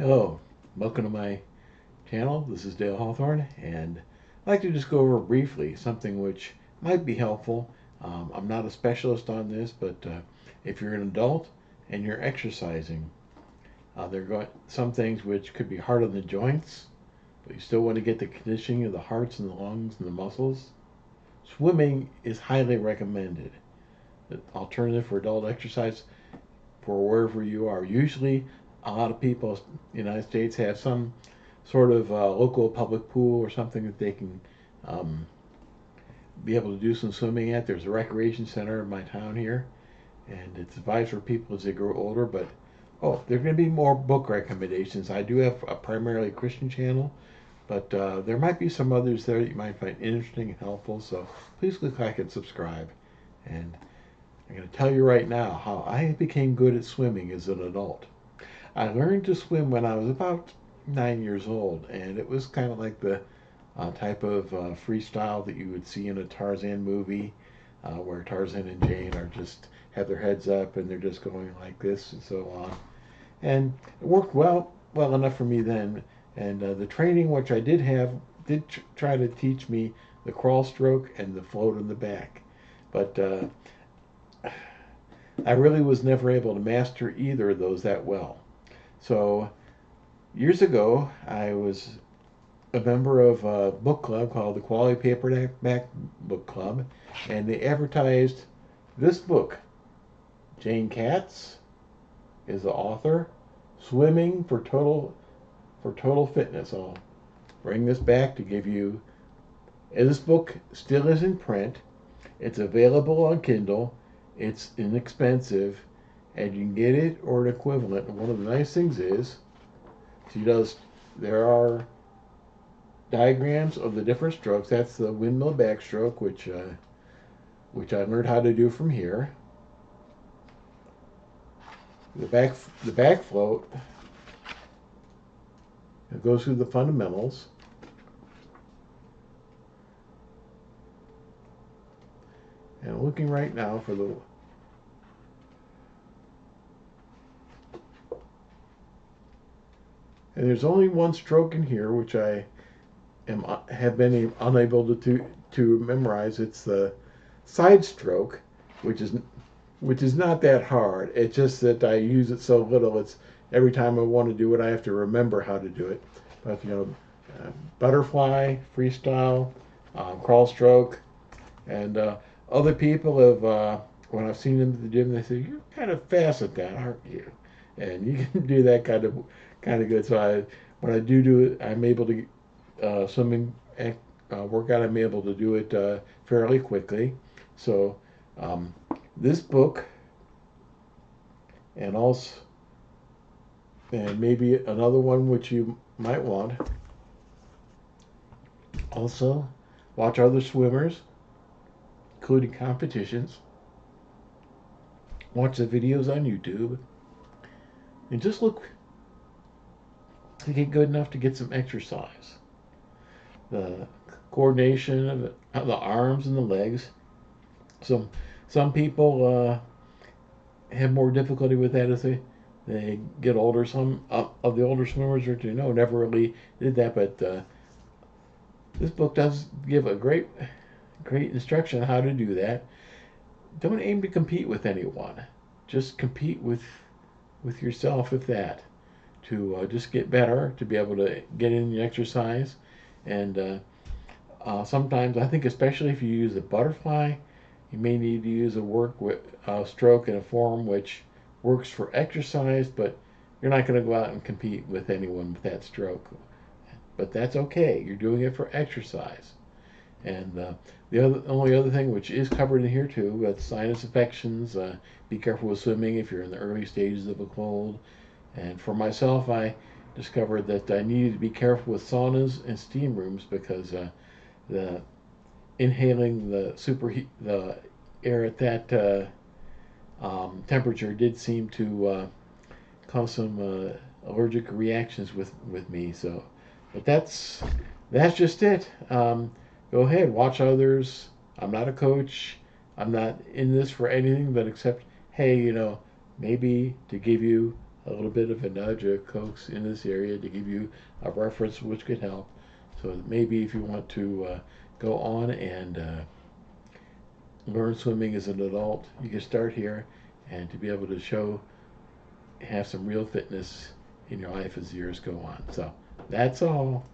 Hello, welcome to my channel. This is Dale Hawthorne, and I'd like to just go over briefly something which might be helpful. I'm not a specialist on this, but if you're an adult and you're exercising, there are some things which could be hard on the joints, but you still want to get the conditioning of the hearts and the lungs and the muscles. Swimming is highly recommended. The alternative for adult exercise for wherever you are. Usually, a lot of people in the United States have some sort of local public pool or something that they can um, be able to do some swimming at. There's a recreation center in my town here, and it's advised for people as they grow older. But there are going to be more book recommendations. I do have a primarily Christian channel, but there might be some others there that you might find interesting and helpful. So please click like and subscribe. And I'm going to tell you right now how I became good at swimming as an adult. I learned to swim when I was about 9 years old, and it was kind of like the type of freestyle that you would see in a Tarzan movie, where Tarzan and Jane are just have their heads up and they're just going like this and so on. And it worked well enough for me then. And the training which I did have did try to teach me the crawl stroke and the float in the back, but I really was never able to master either of those that well. So years ago, I was a member of a book club called the Quality Paperback Book Club, and they advertised this book. Jane Katz is the author. Swimming for Total Fitness. I'll bring this back to give you. This book still is in print. It's available on Kindle. It's inexpensive, and you can get it or an equivalent. And one of the nice things is there are diagrams of the different strokes. That's the windmill backstroke, which I learned how to do from here. The back float, it goes through the fundamentals. And I'm looking right now for the and there's only one stroke in here which I have been unable to memorize. It's the side stroke, which is not that hard. It's just that I use it so little. It's every time I want to do it, I have to remember how to do it. But butterfly, freestyle, crawl stroke, and other people have when I've seen them at the gym, they say you're kind of fast at that, aren't you? And you can do that kind of good. So when I do it, I'm able to swimming workout. I'm able to do it fairly quickly. So um, this book and also and maybe another one which you might want. Also, watch other swimmers, including competitions. Watch the videos on YouTube, and just look to get good enough to get some exercise. The coordination of the arms and the legs. Some people have more difficulty with that as they get older. Some of the older swimmers, or never really did that. But this book does give a great instruction on how to do that. Don't aim to compete with anyone. Just compete with yourself with that. To just get better, to be able to get in the exercise, and sometimes I think, especially if you use a butterfly, you may need to use a stroke in a form which works for exercise, but you're not going to go out and compete with anyone with that stroke. But that's okay. You're doing it for exercise. And the only other thing which is covered in here too, that's sinus infections. Be careful with swimming if you're in the early stages of a cold. And for myself, I discovered that I needed to be careful with saunas and steam rooms because the inhaling the air at that temperature did seem to cause some allergic reactions with me. So, but that's just it. Go ahead, watch others. I'm not a coach. I'm not in this for anything but except, hey, maybe to give you a little bit of a nudge, a coax in this area to give you a reference which could help. So maybe if you want to go on and learn swimming as an adult, you can start here, and to be able to have some real fitness in your life as years go on. So that's all.